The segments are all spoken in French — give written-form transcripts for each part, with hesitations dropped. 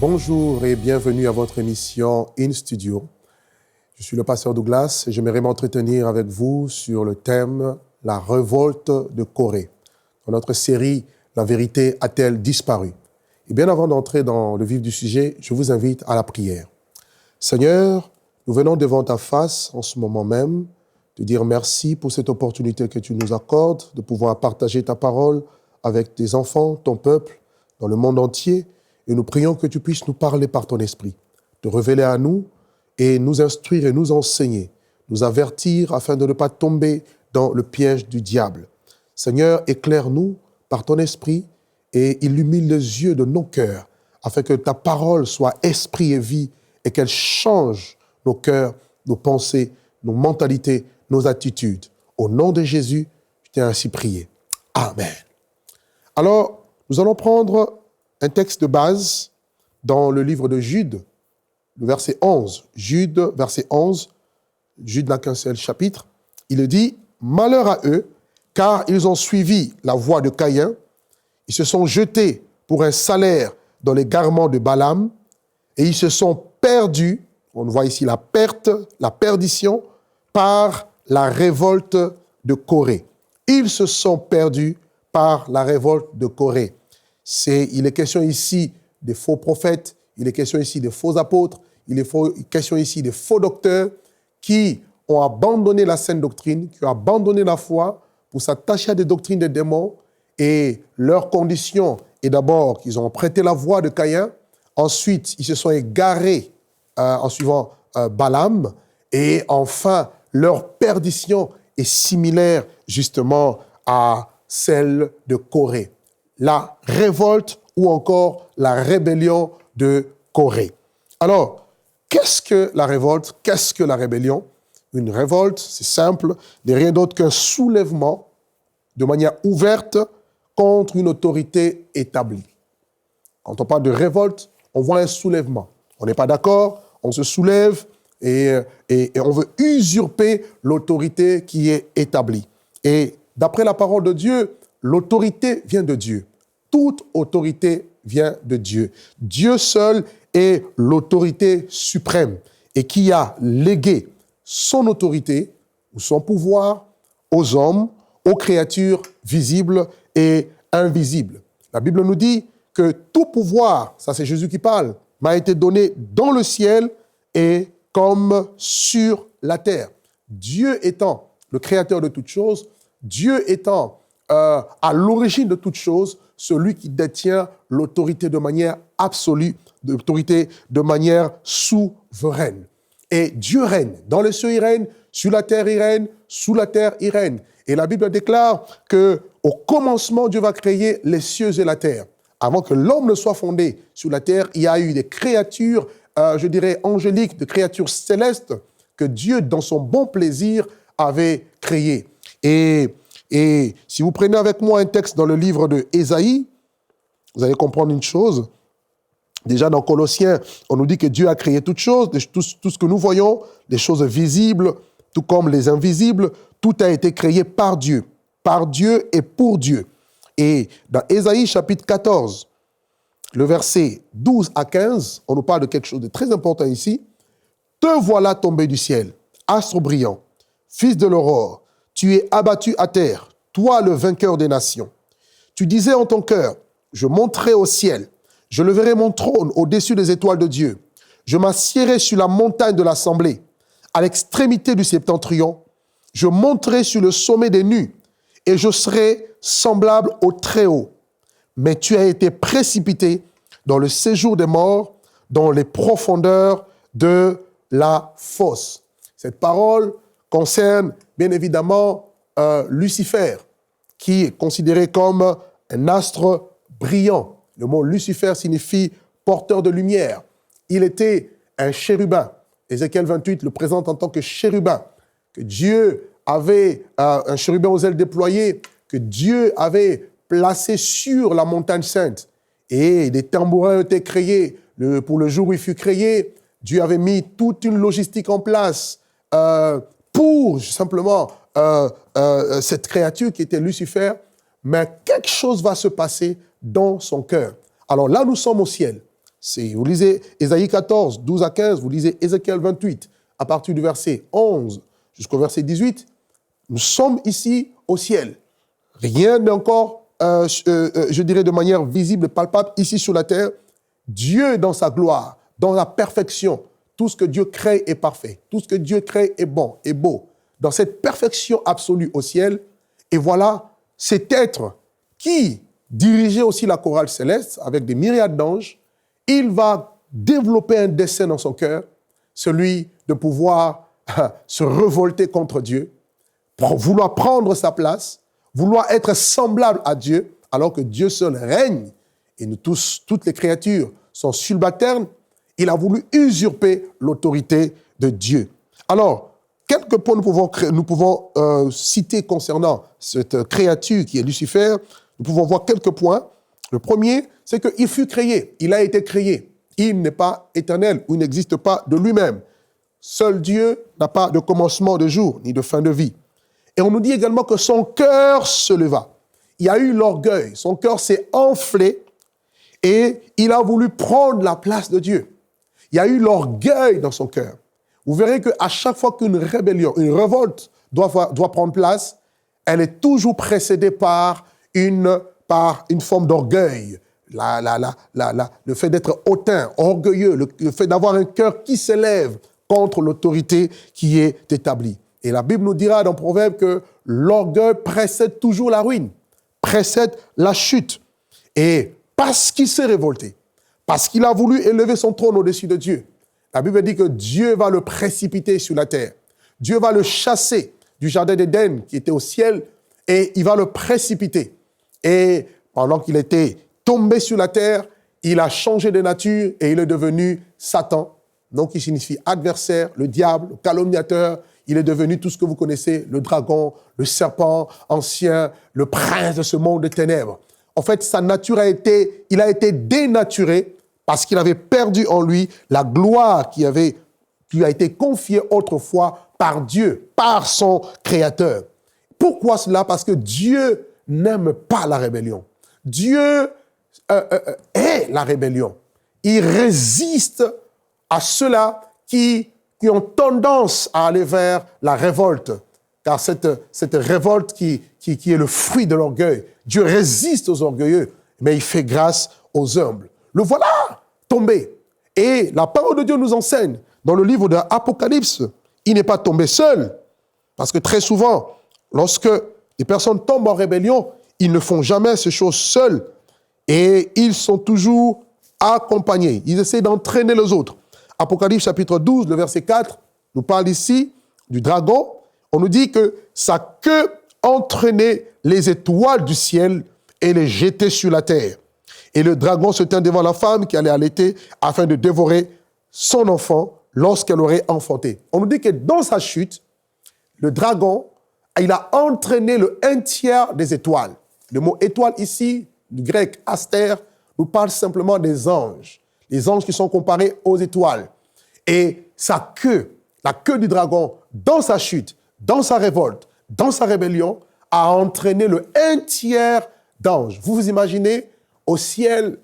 Bonjour et bienvenue à votre émission In Studio. Je suis le pasteur Douglas et j'aimerais m'entretenir avec vous sur le thème « La révolte de Corée ». Dans notre série « La vérité a-t-elle disparu ?» Et bien avant d'entrer dans le vif du sujet, je vous invite à la prière. Seigneur, nous venons devant ta face en ce moment même, te dire merci pour cette opportunité que tu nous accordes de pouvoir partager ta parole avec tes enfants, ton peuple, dans le monde entier. Et nous prions que tu puisses nous parler par ton esprit, te révéler à nous et nous instruire et nous enseigner, nous avertir afin de ne pas tomber dans le piège du diable. Seigneur, éclaire-nous par ton esprit et illumine les yeux de nos cœurs afin que ta parole soit esprit et vie et qu'elle change nos cœurs, nos pensées, nos mentalités, nos attitudes. Au nom de Jésus, je t'ai ainsi prié. Amen. Alors, nous allons prendre un texte de base dans le livre de Jude, le verset 11. Jude, verset 11. Jude n'a qu'un seul chapitre. Il dit « Malheur à eux, car ils ont suivi la voie de Caïn. Ils se sont jetés pour un salaire dans les garements de Balaam et ils se sont perdus, on voit ici la perte, la perdition, par la révolte de Corée. Ils se sont perdus par la révolte de Corée. Il est question ici des faux prophètes, il est question ici des faux apôtres, il est question ici des faux docteurs qui ont abandonné la saine doctrine, qui ont abandonné la foi pour s'attacher à des doctrines des démons et leur condition est d'abord qu'ils ont prêté la voie de Caïn, ensuite ils se sont égarés en suivant Balaam et enfin leur perdition est similaire justement à celle de Corée. La révolte ou encore la rébellion de Corée. Alors, qu'est-ce que la révolte? Qu'est-ce que la rébellion? Une révolte, c'est simple, n'est rien d'autre qu'un soulèvement de manière ouverte contre une autorité établie. Quand on parle de révolte, on voit un soulèvement. On n'est pas d'accord, on se soulève et on veut usurper l'autorité qui est établie. Et d'après la parole de Dieu, l'autorité vient de Dieu. Toute autorité vient de Dieu. Dieu seul est l'autorité suprême et qui a légué son autorité ou son pouvoir aux hommes, aux créatures visibles et invisibles. La Bible nous dit que tout pouvoir, ça c'est Jésus qui parle, m'a été donné dans le ciel et comme sur la terre. Dieu étant le créateur de toutes choses, Dieu étant à l'origine de toutes choses, celui qui détient l'autorité de manière absolue, l'autorité de manière souveraine. Et Dieu règne. Dans les cieux, il règne. Sur la terre, il règne. Sous la terre, il règne. Et la Bible déclare qu'au commencement, Dieu va créer les cieux et la terre. Avant que l'homme ne soit fondé sur la terre, il y a eu des créatures, je dirais angéliques, des créatures célestes que Dieu, dans son bon plaisir, avait créées. Et si vous prenez avec moi un texte dans le livre de Ésaïe, vous allez comprendre une chose. Déjà dans Colossiens, on nous dit que Dieu a créé toutes choses, tout ce que nous voyons, les choses visibles, tout comme les invisibles, tout a été créé par Dieu et pour Dieu. Et dans Ésaïe chapitre 14, le verset 12 à 15, on nous parle de quelque chose de très important ici. « Te voilà tombé du ciel, astre brillant, fils de l'aurore. Tu es abattu à terre, toi le vainqueur des nations. Tu disais en ton cœur, je monterai au ciel, je leverai mon trône au-dessus des étoiles de Dieu. Je m'assiérai sur la montagne de l'assemblée, à l'extrémité du septentrion. Je monterai sur le sommet des nues, et je serai semblable au Très-Haut. Mais tu as été précipité dans le séjour des morts, dans les profondeurs de la fosse. » Cette parole concerne bien évidemment Lucifer, qui est considéré comme un astre brillant. Le mot Lucifer signifie porteur de lumière. Il était un chérubin. Ézéchiel 28 le présente en tant que chérubin, que Dieu avait, un chérubin aux ailes déployées, que Dieu avait placé sur la montagne sainte. Et des tambourins étaient créés. Pour le jour où il fut créé, Dieu avait mis toute une logistique en place pour simplement cette créature qui était Lucifer, mais quelque chose va se passer dans son cœur. Alors là, nous sommes au ciel. Vous lisez Ésaïe 14, 12 à 15, vous lisez Ézéchiel 28, à partir du verset 11 jusqu'au verset 18. Nous sommes ici au ciel. Rien n'est encore, je dirais de manière visible, palpable, ici sur la terre. Dieu dans sa gloire, dans la perfection, tout ce que Dieu crée est parfait. Tout ce que Dieu crée est bon, est beau. Dans cette perfection absolue au ciel, et voilà cet être qui dirigeait aussi la chorale céleste avec des myriades d'anges. Il va développer un dessein dans son cœur, celui de pouvoir se révolter contre Dieu, vouloir prendre sa place, vouloir être semblable à Dieu, alors que Dieu seul règne, et nous tous, toutes les créatures sont subalternes. Il a voulu usurper l'autorité de Dieu. Alors, quelques points nous pouvons citer concernant cette créature qui est Lucifer. Nous pouvons voir quelques points. Le premier, c'est qu'il fut créé. Il a été créé. Il n'est pas éternel ou il n'existe pas de lui-même. Seul Dieu n'a pas de commencement de jour ni de fin de vie. Et on nous dit également que son cœur se leva. Il y a eu l'orgueil. Son cœur s'est enflé et il a voulu prendre la place de Dieu. Il y a eu l'orgueil dans son cœur. Vous verrez qu'à chaque fois qu'une rébellion, une révolte doit prendre place, elle est toujours précédée par une forme d'orgueil. Le fait d'être hautain, orgueilleux, le fait d'avoir un cœur qui s'élève contre l'autorité qui est établie. Et la Bible nous dira dans Proverbe que l'orgueil précède toujours la ruine, précède la chute. Et parce qu'il s'est révolté, parce qu'il a voulu élever son trône au-dessus de Dieu, la Bible dit que Dieu va le précipiter sur la terre. Dieu va le chasser du jardin d'Éden qui était au ciel et il va le précipiter. Et pendant qu'il était tombé sur la terre, il a changé de nature et il est devenu Satan. Donc, il signifie adversaire, le diable, le calomniateur. Il est devenu tout ce que vous connaissez, le dragon, le serpent ancien, le prince de ce monde de ténèbres. En fait, sa nature il a été dénaturé parce qu'il avait perdu en lui la gloire qui lui a été confiée autrefois par Dieu, par son Créateur. Pourquoi cela? Parce que Dieu n'aime pas la rébellion. Dieu est la rébellion. Il résiste à ceux-là qui ont tendance à aller vers la révolte. Car cette révolte qui est le fruit de l'orgueil, Dieu résiste aux orgueilleux, mais il fait grâce aux humbles. Le voilà tombé. Et la parole de Dieu nous enseigne, dans le livre de l'Apocalypse, il n'est pas tombé seul. Parce que très souvent, lorsque les personnes tombent en rébellion, ils ne font jamais ces choses seuls. Et ils sont toujours accompagnés. Ils essaient d'entraîner les autres. Apocalypse chapitre 12, le verset 4, nous parle ici du dragon. On nous dit que sa queue entraînait les étoiles du ciel et les jetait sur la terre. Et le dragon se tint devant la femme qui allait allaiter afin de dévorer son enfant lorsqu'elle aurait enfanté. On nous dit que dans sa chute, le dragon, il a entraîné le 1/3 des étoiles. Le mot étoile ici, du grec astère, nous parle simplement des anges. Les anges qui sont comparés aux étoiles. Et sa queue, la queue du dragon, dans sa chute, dans sa révolte, dans sa rébellion, a entraîné le 1/3 d'anges. Vous vous imaginez, au ciel,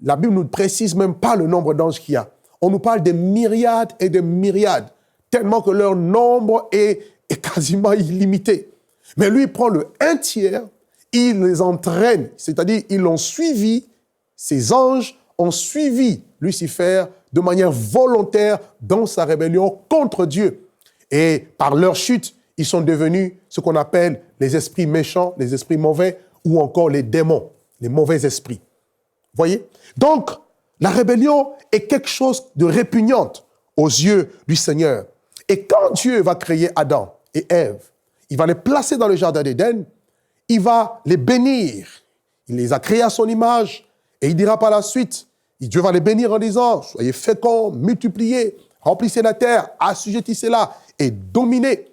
la Bible ne nous précise même pas le nombre d'anges qu'il y a. On nous parle des myriades et des myriades, tellement que leur nombre est quasiment illimité. Mais lui, il prend le 1/3, il les entraîne, c'est-à-dire ils l'ont suivi, ces anges ont suivi Lucifer de manière volontaire dans sa rébellion contre Dieu. Et par leur chute, ils sont devenus ce qu'on appelle les esprits méchants, les esprits mauvais, ou encore les démons, les mauvais esprits. Voyez? Donc, la rébellion est quelque chose de répugnante aux yeux du Seigneur. Et quand Dieu va créer Adam et Ève, il va les placer dans le jardin d'Éden, il va les bénir. Il les a créés à son image et il dira par la suite, Dieu va les bénir en disant, soyez féconds, multipliez, remplissez la terre, assujettissez-la et dominez.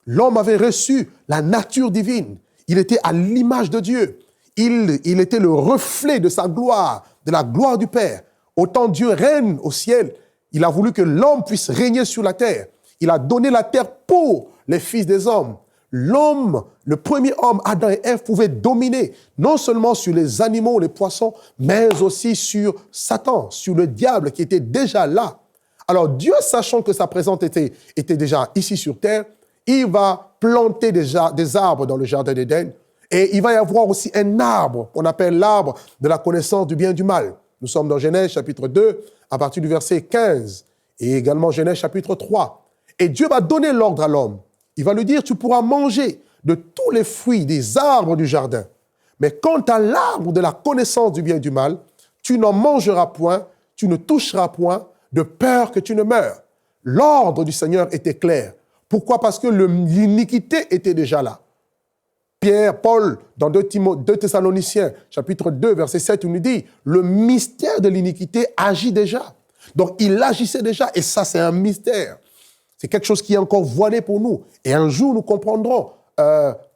L'homme avait reçu la nature divine. Il était à l'image de Dieu. Il était le reflet de sa gloire, de la gloire du Père. Autant Dieu règne au ciel, il a voulu que l'homme puisse régner sur la terre. Il a donné la terre pour les fils des hommes. l'homme, le premier homme, Adam et Ève, pouvaient dominer non seulement sur les animaux, les poissons, mais aussi sur Satan, sur le diable qui était déjà là. Alors Dieu, sachant que sa présence était déjà ici sur terre, il va planter des arbres dans le jardin d'Éden et il va y avoir aussi un arbre qu'on appelle l'arbre de la connaissance du bien et du mal. Nous sommes dans Genèse chapitre 2, à partir du verset 15, et également Genèse chapitre 3. Et Dieu va donner l'ordre à l'homme. Il va lui dire, tu pourras manger de tous les fruits des arbres du jardin. Mais quant à l'arbre de la connaissance du bien et du mal, tu n'en mangeras point, tu ne toucheras point, de peur que tu ne meures. L'ordre du Seigneur était clair. Pourquoi? Parce que l'iniquité était déjà là. Paul, dans 2 Thessaloniciens, chapitre 2, verset 7, il nous dit, le mystère de l'iniquité agit déjà. Donc, il agissait déjà, et ça, c'est un mystère. C'est quelque chose qui est encore voilé pour nous. Et un jour, nous comprendrons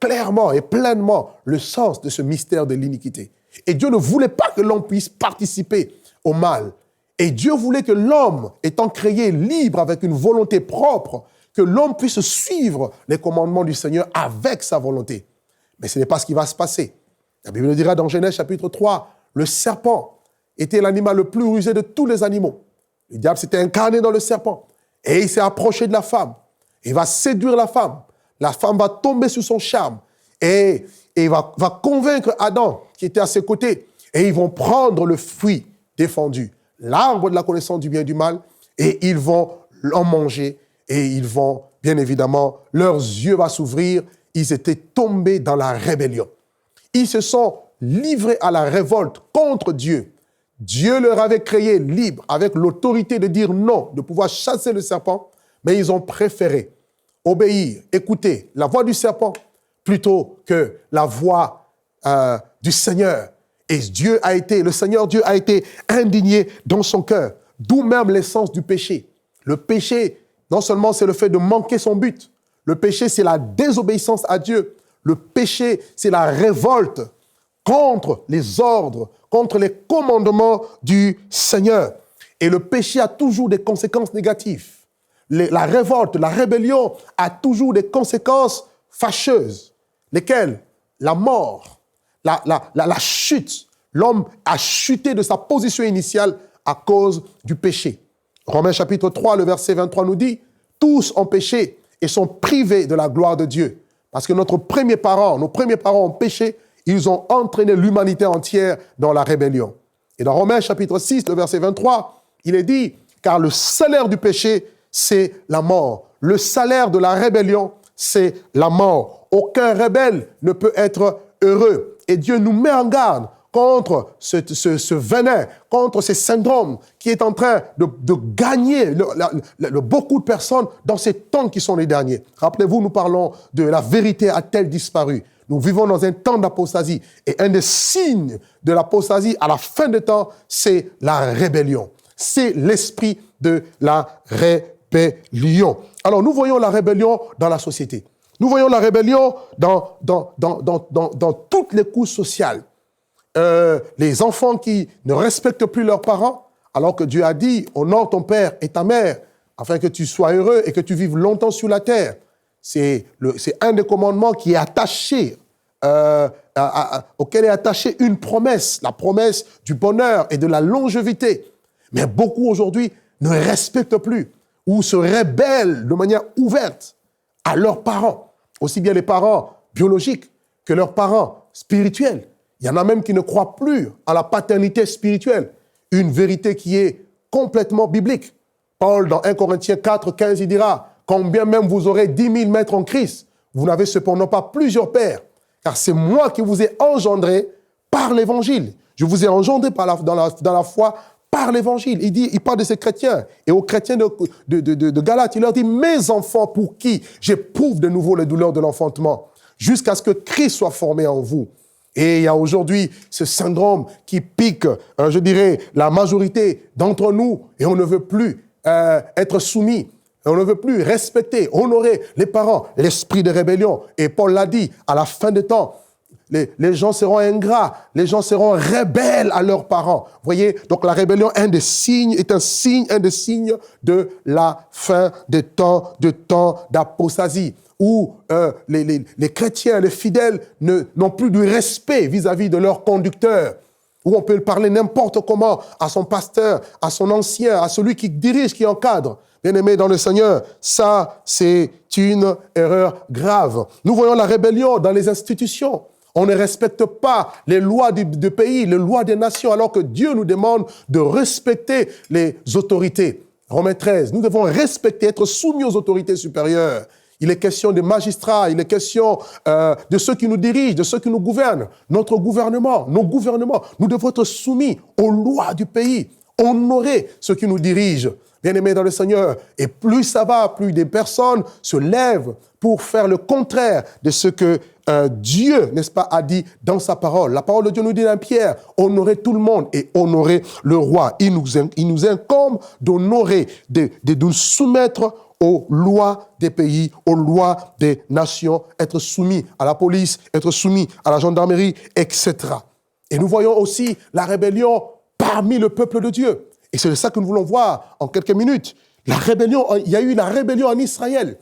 clairement et pleinement le sens de ce mystère de l'iniquité. Et Dieu ne voulait pas que l'homme puisse participer au mal. Et Dieu voulait que l'homme, étant créé libre avec une volonté propre, que l'homme puisse suivre les commandements du Seigneur avec sa volonté. Mais ce n'est pas ce qui va se passer. La Bible le dira dans Genèse chapitre 3, le serpent était l'animal le plus rusé de tous les animaux. Le diable s'était incarné dans le serpent et il s'est approché de la femme. Il va séduire la femme. La femme va tomber sous son charme et il va convaincre Adam qui était à ses côtés et ils vont prendre le fruit défendu, l'arbre de la connaissance du bien et du mal, et ils vont en manger et ils vont, bien évidemment, leurs yeux vont s'ouvrir. Ils étaient tombés dans la rébellion. Ils se sont livrés à la révolte contre Dieu. Dieu leur avait créé libres, avec l'autorité de dire non, de pouvoir chasser le serpent, mais ils ont préféré obéir, écouter la voix du serpent plutôt que la voix du Seigneur. Et le Seigneur Dieu a été indigné dans son cœur, d'où même l'essence du péché. Le péché, non seulement c'est le fait de manquer son but, le péché c'est la désobéissance à Dieu, le péché c'est la révolte contre les ordres, contre les commandements du Seigneur. Et le péché a toujours des conséquences négatives. La révolte, la rébellion a toujours des conséquences fâcheuses. Lesquelles? La mort, la chute. L'homme a chuté de sa position initiale à cause du péché. Romains chapitre 3, le verset 23 nous dit, « Tous ont péché et sont privés de la gloire de Dieu. » Parce que nos premiers parents ont péché, ils ont entraîné l'humanité entière dans la rébellion. Et dans Romains chapitre 6, le verset 23, il est dit, « Car le salaire du péché, c'est la mort. Le salaire de la rébellion, c'est la mort. Aucun rebelle ne peut être heureux. » Et Dieu nous met en garde contre ce venin, contre ce syndrome qui est en train de gagner beaucoup de personnes dans ces temps qui sont les derniers. Rappelez-vous, nous parlons de la vérité a-t-elle disparu. Nous vivons dans un temps d'apostasie. Et un des signes de l'apostasie à la fin des temps, c'est la rébellion. C'est l'esprit de la rébellion. Alors, nous voyons la rébellion dans la société. Nous voyons la rébellion dans toutes les couches sociales. Les enfants qui ne respectent plus leurs parents, alors que Dieu a dit « Honore ton père et ta mère, afin que tu sois heureux et que tu vives longtemps sur la terre. » C'est un des commandements qui est attaché, auquel est attachée une promesse, la promesse du bonheur et de la longévité. Mais beaucoup aujourd'hui ne respectent plus ou se rebellent de manière ouverte à leurs parents, aussi bien les parents biologiques que leurs parents spirituels. Il y en a même qui ne croient plus à la paternité spirituelle, une vérité qui est complètement biblique. Paul, dans 1 Corinthiens 4, 15, il dira « Combien même vous aurez 10 000 maîtres en Christ, vous n'avez cependant pas plusieurs pères, car c'est moi qui vous ai engendré par l'évangile. Je vous ai engendré dans la foi par l'évangile. » Il parle de ces chrétiens. Et aux chrétiens de Galate, il leur dit « Mes enfants pour qui j'éprouve de nouveau les douleurs de l'enfantement, jusqu'à ce que Christ soit formé en vous. » Et il y a aujourd'hui ce syndrome qui pique, je dirais, la majorité d'entre nous, et on ne veut plus être soumis, on ne veut plus respecter, honorer les parents, l'esprit de rébellion. Et Paul l'a dit, à la fin des temps, les gens seront ingrats, les gens seront rebelles à leurs parents. Vous voyez, donc la rébellion est un des signes de la fin des temps d'apostasie, où les chrétiens, les fidèles n'ont plus de respect vis-à-vis de leur conducteur, où on peut parler n'importe comment à son pasteur, à son ancien, à celui qui dirige, qui encadre. Bien-aimés dans le Seigneur, ça, c'est une erreur grave. Nous voyons la rébellion dans les institutions. On ne respecte pas les lois du pays, les lois des nations, alors que Dieu nous demande de respecter les autorités. Romains 13, nous devons respecter, être soumis aux autorités supérieures. Il est question des magistrats, il est question de ceux qui nous dirigent, de ceux qui nous gouvernent. Notre gouvernement, nos gouvernements, nous devons être soumis aux lois du pays, honorer ceux qui nous dirigent. Bien-aimés dans le Seigneur, et plus ça va, plus des personnes se lèvent pour faire le contraire de ce que Dieu, n'est-ce pas, a dit dans sa parole. La parole de Dieu nous dit dans Pierre, honorer tout le monde et honorer le roi. Il nous incombe d'honorer, de nous soumettre aux lois des pays, aux lois des nations, être soumis à la police, être soumis à la gendarmerie, etc. Et nous voyons aussi la rébellion parmi le peuple de Dieu. Et c'est ça que nous voulons voir en quelques minutes. La rébellion, il y a eu la rébellion en Israël.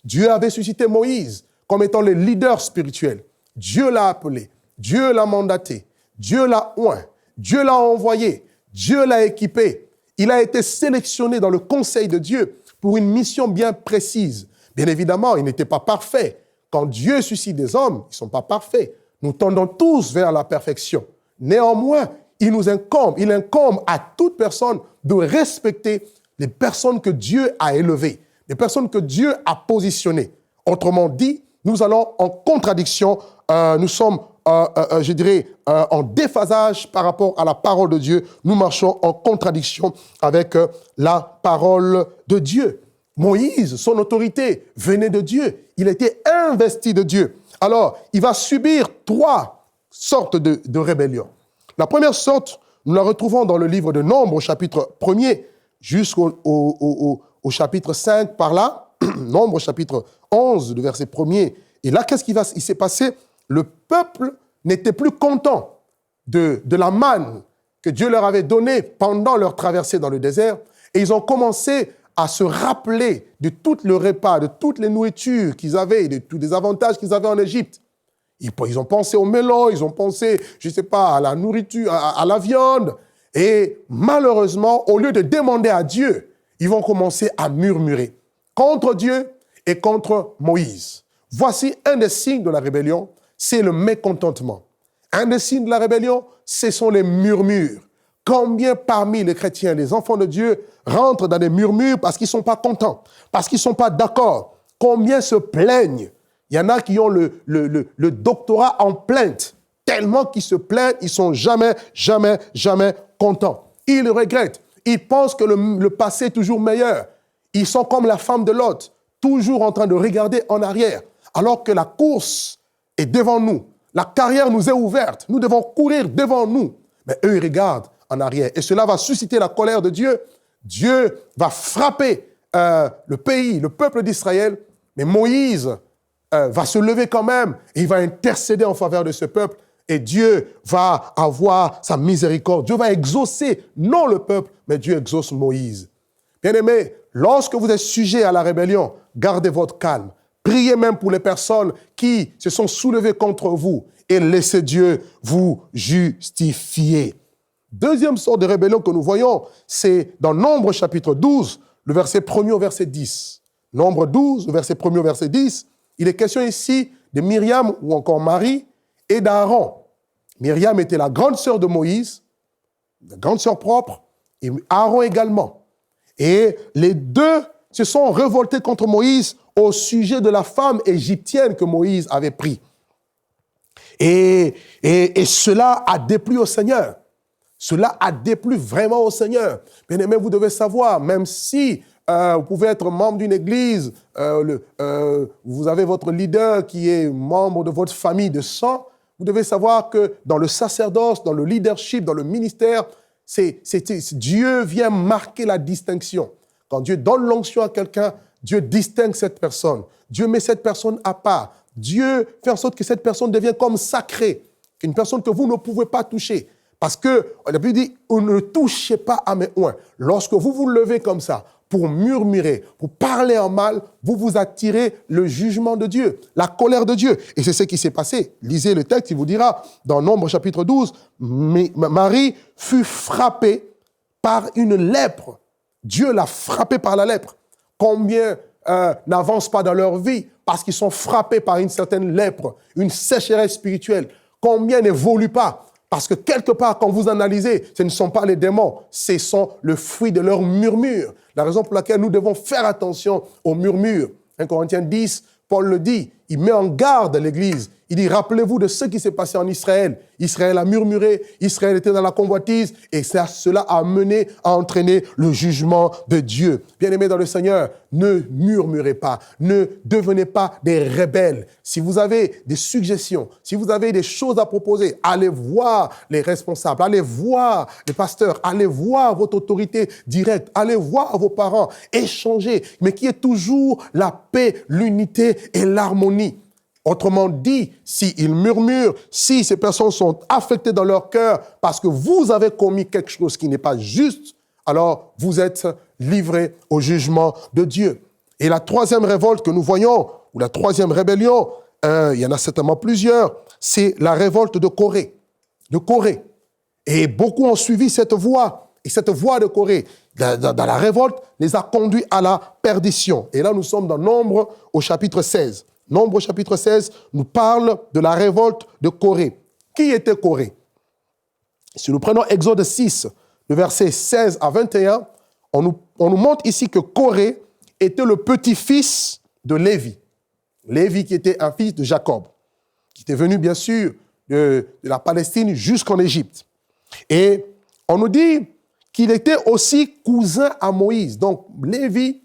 Dieu avait suscité Moïse comme étant le leader spirituel. Dieu l'a appelé, Dieu l'a mandaté, Dieu l'a oint, Dieu l'a envoyé, Dieu l'a équipé. Il a été sélectionné dans le conseil de Dieu pour une mission bien précise. Bien évidemment, il n'était pas parfait. Quand Dieu suscite des hommes, ils ne sont pas parfaits. Nous tendons tous vers la perfection. Néanmoins, il incombe à toute personne de respecter les personnes que Dieu a élevées, les personnes que Dieu a positionnées. Autrement dit, nous allons en contradiction, nous sommes, en déphasage par rapport à la parole de Dieu. Nous marchons en contradiction avec la parole de Dieu. Moïse, son autorité venait de Dieu. Il était investi de Dieu. Alors, il va subir 3 sortes de rébellion. La première sorte, nous la retrouvons dans le livre de Nombres, au chapitre 1er, jusqu'au chapitre 5, par là. Nombres, chapitre 11, le verset 1er. Et là, qu'est-ce qui s'est passé? Le peuple n'était plus content de la manne que Dieu leur avait donnée pendant leur traversée dans le désert. Et ils ont commencé à se rappeler de tout le repas, de toutes les nourritures qu'ils avaient, de tous les avantages qu'ils avaient en Égypte. Ils ont pensé au melon, ils ont pensé, je ne sais pas, à la nourriture, à la viande. Et malheureusement, au lieu de demander à Dieu, ils vont commencer à murmurer contre Dieu et contre Moïse. Voici un des signes de la rébellion, c'est le mécontentement. Un des signes de la rébellion, ce sont les murmures. Combien parmi les chrétiens, les enfants de Dieu, rentrent dans des murmures parce qu'ils ne sont pas contents, parce qu'ils ne sont pas d'accord? Combien se plaignent? Il y en a qui ont le doctorat en plainte. Tellement qu'ils se plaignent, ils ne sont jamais contents. Ils regrettent. Ils pensent que le passé est toujours meilleur. Ils sont comme la femme de Lot, toujours en train de regarder en arrière, alors que la course est devant nous. La carrière nous est ouverte. Nous devons courir devant nous. Mais eux, ils regardent en arrière. Et cela va susciter la colère de Dieu. Dieu va frapper le pays, le peuple d'Israël. Mais Moïse va se lever quand même et il va intercéder en faveur de ce peuple et Dieu va avoir sa miséricorde. Dieu va exaucer, non le peuple, mais Dieu exauce Moïse. Bien-aimés, lorsque vous êtes sujet à la rébellion, gardez votre calme. Priez même pour les personnes qui se sont soulevées contre vous et laissez Dieu vous justifier. Deuxième sorte de rébellion que nous voyons, c'est dans Nombre chapitre 12, le verset 1er au verset 10. Nombre 12, le verset 1er au verset 10. Il est question ici de Myriam ou encore Marie et d'Aaron. Myriam était la grande sœur de Moïse, la grande sœur propre, et Aaron également. Et les deux se sont révoltés contre Moïse au sujet de la femme égyptienne que Moïse avait prise. Et cela a déplu au Seigneur. Cela a déplu vraiment au Seigneur. Bien-aimés, vous devez savoir, même si vous pouvez être membre d'une église, vous avez votre leader qui est membre de votre famille de sang, vous devez savoir que dans le sacerdoce, dans le leadership, dans le ministère, Dieu vient marquer la distinction. Quand Dieu donne l'onction à quelqu'un, Dieu distingue cette personne. Dieu met cette personne à part. Dieu fait en sorte que cette personne devienne comme sacrée, une personne que vous ne pouvez pas toucher. Parce que, la Bible dit, ne touchez pas à mes oins. Lorsque vous vous levez comme ça, pour murmurer, pour parler en mal, vous vous attirez le jugement de Dieu, la colère de Dieu. Et c'est ce qui s'est passé. Lisez le texte, il vous dira, dans Nombre chapitre 12, Marie fut frappée par une lèpre. Dieu l'a frappée par la lèpre. Combien n'avancent pas dans leur vie parce qu'ils sont frappés par une certaine lèpre, une sécheresse spirituelle. Combien n'évoluent pas parce que quelque part, quand vous analysez, ce ne sont pas les démons, ce sont le fruit de leurs murmures. La raison pour laquelle nous devons faire attention aux murmures. 1 Corinthiens 10, Paul le dit, il met en garde l'Église. Il dit, rappelez-vous de ce qui s'est passé en Israël. Israël a murmuré, Israël était dans la convoitise, et cela a mené à entraîner le jugement de Dieu. Bien-aimés dans le Seigneur, ne murmurez pas, ne devenez pas des rebelles. Si vous avez des suggestions, si vous avez des choses à proposer, allez voir les responsables, allez voir les pasteurs, allez voir votre autorité directe, allez voir vos parents, échangez, mais qu'il y ait toujours la paix, l'unité et l'harmonie. Autrement dit, s'ils murmurent, si ces personnes sont affectées dans leur cœur parce que vous avez commis quelque chose qui n'est pas juste, alors vous êtes livrés au jugement de Dieu. Et la troisième révolte que nous voyons, ou la troisième rébellion, il y en a certainement plusieurs, c'est la révolte de Corée. De Corée. Et beaucoup ont suivi cette voie. Et cette voie de Corée, dans la révolte, les a conduits à la perdition. Et là, nous sommes dans Nombre au chapitre 16. Nombre chapitre 16 nous parle de la révolte de Corée. Qui était Corée? Si nous prenons Exode 6, le verset 16 à 21, on nous montre ici que Corée était le petit-fils de Lévi. Lévi qui était un fils de Jacob, qui était venu bien sûr de la Palestine jusqu'en Égypte. Et on nous dit qu'il était aussi cousin à Moïse. Donc Lévi,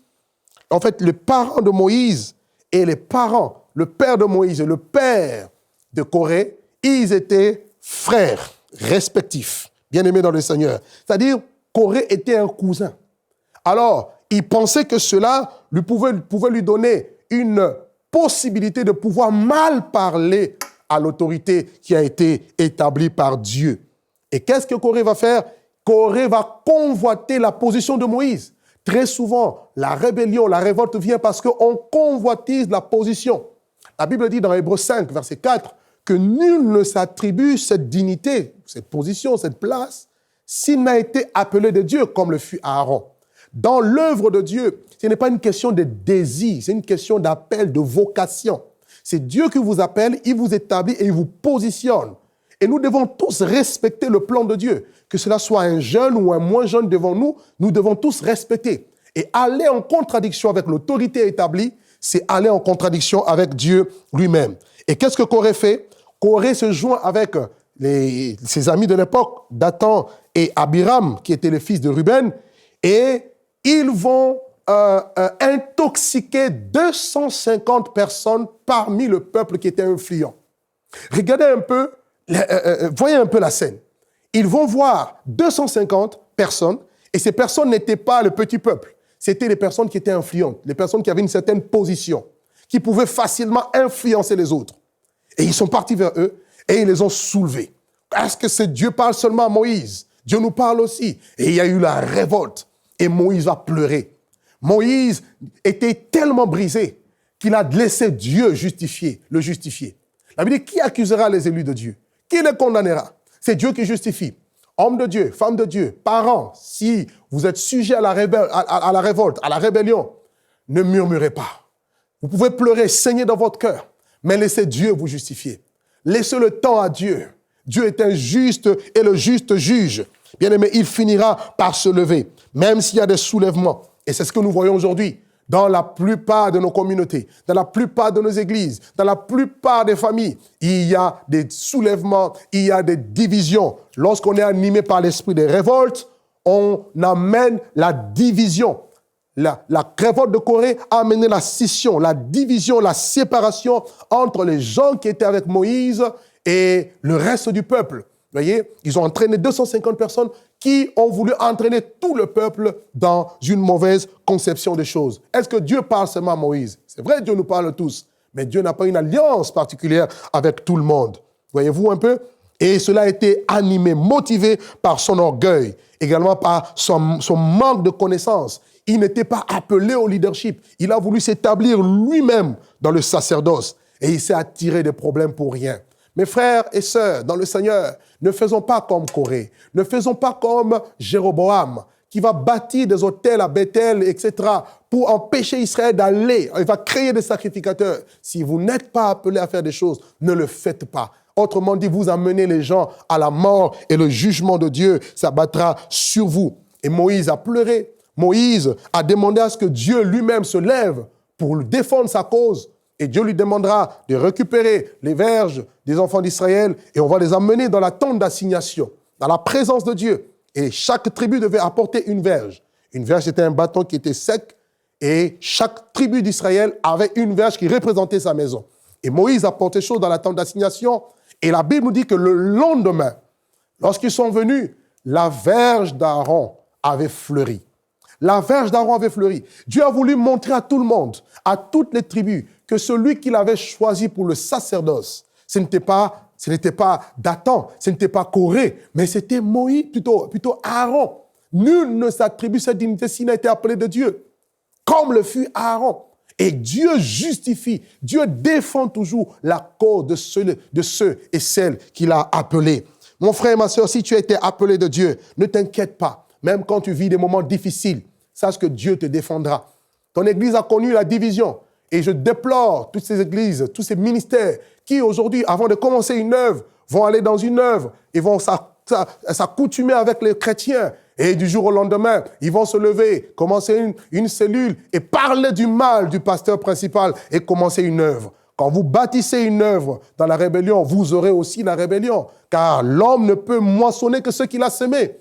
en fait, le parent de Moïse, et les parents, le père de Moïse et le père de Corée, ils étaient frères respectifs, bien-aimés dans le Seigneur. C'est-à-dire, Corée était un cousin. Alors, il pensait que cela pouvait lui donner une possibilité de pouvoir mal parler à l'autorité qui a été établie par Dieu. Et qu'est-ce que Corée va faire? Corée va convoiter la position de Moïse. Très souvent, la rébellion, la révolte vient parce qu'on convoitise la position. La Bible dit dans Hébreux 5, verset 4, que nul ne s'attribue cette dignité, cette position, cette place, s'il n'a été appelé de Dieu, comme le fut Aaron. Dans l'œuvre de Dieu, ce n'est pas une question de désir, c'est une question d'appel, de vocation. C'est Dieu qui vous appelle, il vous établit et il vous positionne. Et nous devons tous respecter le plan de Dieu. Que cela soit un jeune ou un moins jeune devant nous, nous devons tous respecter. Et aller en contradiction avec l'autorité établie, c'est aller en contradiction avec Dieu lui-même. Et qu'est-ce que Corée fait? Corée se joint avec ses amis de l'époque, Dathan et Abiram, qui étaient les fils de Ruben, et ils vont intoxiquer 250 personnes parmi le peuple qui était influent. Regardez un peu, voyez un peu la scène. Ils vont voir 250 personnes, et ces personnes n'étaient pas le petit peuple. C'était les personnes qui étaient influentes, les personnes qui avaient une certaine position, qui pouvaient facilement influencer les autres. Et ils sont partis vers eux, et ils les ont soulevés. Est-ce que Dieu parle seulement à Moïse? Dieu nous parle aussi. Et il y a eu la révolte, et Moïse a pleuré. Moïse était tellement brisé qu'il a laissé Dieu le justifier. La Bible dit, qui accusera les élus de Dieu? Qui les condamnera? C'est Dieu qui justifie. Homme de Dieu, femme de Dieu, parents, si vous êtes sujet à la révolte, à la rébellion, ne murmurez pas. Vous pouvez pleurer, saigner dans votre cœur, mais laissez Dieu vous justifier. Laissez le temps à Dieu. Dieu est un juste et le juste juge. Bien-aimé, il finira par se lever, même s'il y a des soulèvements. Et c'est ce que nous voyons aujourd'hui dans la plupart de nos communautés, dans la plupart de nos églises, dans la plupart des familles. Il y a des soulèvements, il y a des divisions. Lorsqu'on est animé par l'esprit des révoltes, on amène la division. La révolte de Corée a amené la scission, la division, la séparation entre les gens qui étaient avec Moïse et le reste du peuple. Vous voyez, ils ont entraîné 250 personnes qui ont voulu entraîner tout le peuple dans une mauvaise conception des choses. Est-ce que Dieu parle seulement à Moïse? C'est vrai, Dieu nous parle tous. Mais Dieu n'a pas une alliance particulière avec tout le monde. Voyez-vous un peu? Et cela a été animé, motivé par son orgueil, également par son manque de connaissances. Il n'était pas appelé au leadership. Il a voulu s'établir lui-même dans le sacerdoce. Et il s'est attiré des problèmes pour rien. Mes frères et sœurs, dans le Seigneur, ne faisons pas comme Corée. Ne faisons pas comme Jéroboam, qui va bâtir des autels à Bethel, etc., pour empêcher Israël d'aller. Il va créer des sacrificateurs. Si vous n'êtes pas appelé à faire des choses, ne le faites pas. Autrement dit, vous amenez les gens à la mort et le jugement de Dieu s'abattra sur vous. Et Moïse a pleuré. Moïse a demandé à ce que Dieu lui-même se lève pour défendre sa cause. Et Dieu lui demandera de récupérer les verges des enfants d'Israël et on va les amener dans la tente d'assignation, dans la présence de Dieu. Et chaque tribu devait apporter une verge. Une verge, c'était un bâton qui était sec et chaque tribu d'Israël avait une verge qui représentait sa maison. Et Moïse apportait chose dans la tente d'assignation et la Bible nous dit que le lendemain, lorsqu'ils sont venus, la verge d'Aaron avait fleuri. La verge d'Aaron avait fleuri. Dieu a voulu montrer à tout le monde, à toutes les tribus, que celui qu'il avait choisi pour le sacerdoce, ce n'était pas Dathan, ce n'était pas Corée, mais c'était Moïse, plutôt Aaron. Nul ne s'attribue cette dignité s'il n'a été appelé de Dieu, comme le fut Aaron. Et Dieu justifie, Dieu défend toujours la cause de ceux et celles qu'il a appelés. Mon frère et ma soeur, si tu as été appelé de Dieu, ne t'inquiète pas. Même quand tu vis des moments difficiles, sache que Dieu te défendra. Ton église a connu la division. Et je déplore toutes ces églises, tous ces ministères qui aujourd'hui, avant de commencer une œuvre, vont aller dans une œuvre et vont s'accoutumer avec les chrétiens. Et du jour au lendemain, ils vont se lever, commencer une cellule et parler du mal du pasteur principal et commencer une œuvre. Quand vous bâtissez une œuvre dans la rébellion, vous aurez aussi la rébellion. Car l'homme ne peut moissonner que ce qu'il a semé.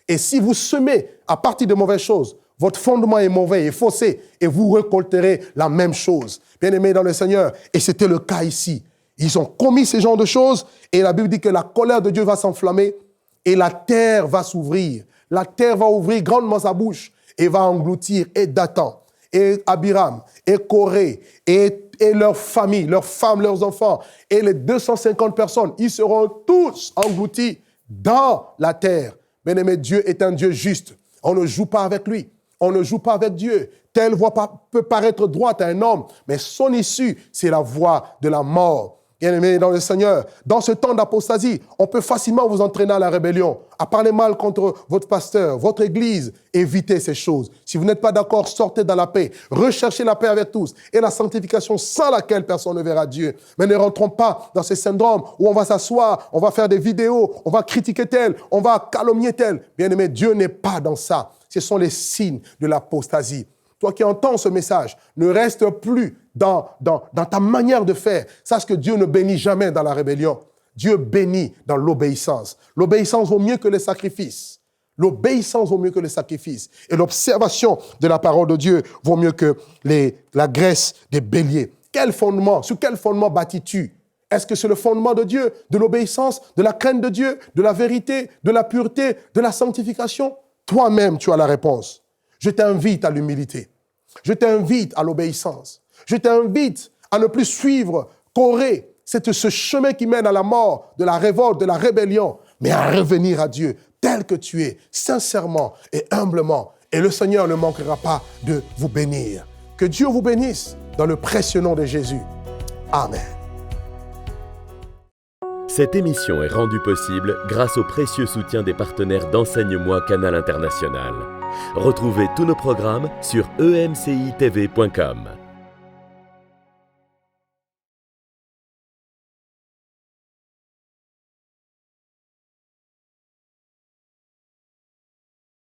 Et si vous semez à partir de mauvaises choses, votre fondement est mauvais et faussé et vous récolterez la même chose. Bien-aimés dans le Seigneur, et c'était le cas ici. Ils ont commis ce genre de choses et la Bible dit que la colère de Dieu va s'enflammer et la terre va s'ouvrir. La terre va ouvrir grandement sa bouche et va engloutir et Dathan, et Abiram, et Corée, et leurs familles, leurs femmes, leurs enfants, et les 250 personnes. Ils seront tous engloutis dans la terre. Bien-aimé, Dieu est un Dieu juste. On ne joue pas avec lui. On ne joue pas avec Dieu. Telle voie peut paraître droite à un homme, mais son issue, c'est la voie de la mort. Bien-aimés dans le Seigneur, dans ce temps d'apostasie, on peut facilement vous entraîner à la rébellion, à parler mal contre votre pasteur, votre église. Évitez ces choses. Si vous n'êtes pas d'accord, sortez dans la paix. Recherchez la paix avec tous et la sanctification sans laquelle personne ne verra Dieu. Mais ne rentrons pas dans ces syndromes où on va s'asseoir, on va faire des vidéos, on va critiquer tel, on va calomnier tel. Bien-aimé, Dieu n'est pas dans ça. Ce sont les signes de l'apostasie. Toi qui entends ce message, ne reste plus dans ta manière de faire. Sache que Dieu ne bénit jamais dans la rébellion. Dieu bénit dans l'obéissance. L'obéissance vaut mieux que les sacrifices. L'obéissance vaut mieux que les sacrifices. Et l'observation de la parole de Dieu vaut mieux que la graisse des béliers. Quel fondement? Sur quel fondement bâtis-tu? Est-ce que c'est le fondement de Dieu, de l'obéissance, de la crainte de Dieu, de la vérité, de la pureté, de la sanctification? Toi-même, tu as la réponse. Je t'invite à l'humilité. Je t'invite à l'obéissance. Je t'invite à ne plus suivre Corée. C'est ce chemin qui mène à la mort, de la révolte, de la rébellion, mais à revenir à Dieu tel que tu es, sincèrement et humblement. Et le Seigneur ne manquera pas de vous bénir. Que Dieu vous bénisse dans le précieux nom de Jésus. Amen. Cette émission est rendue possible grâce au précieux soutien des partenaires d'Enseigne-moi Canal International. Retrouvez tous nos programmes sur emcitv.com.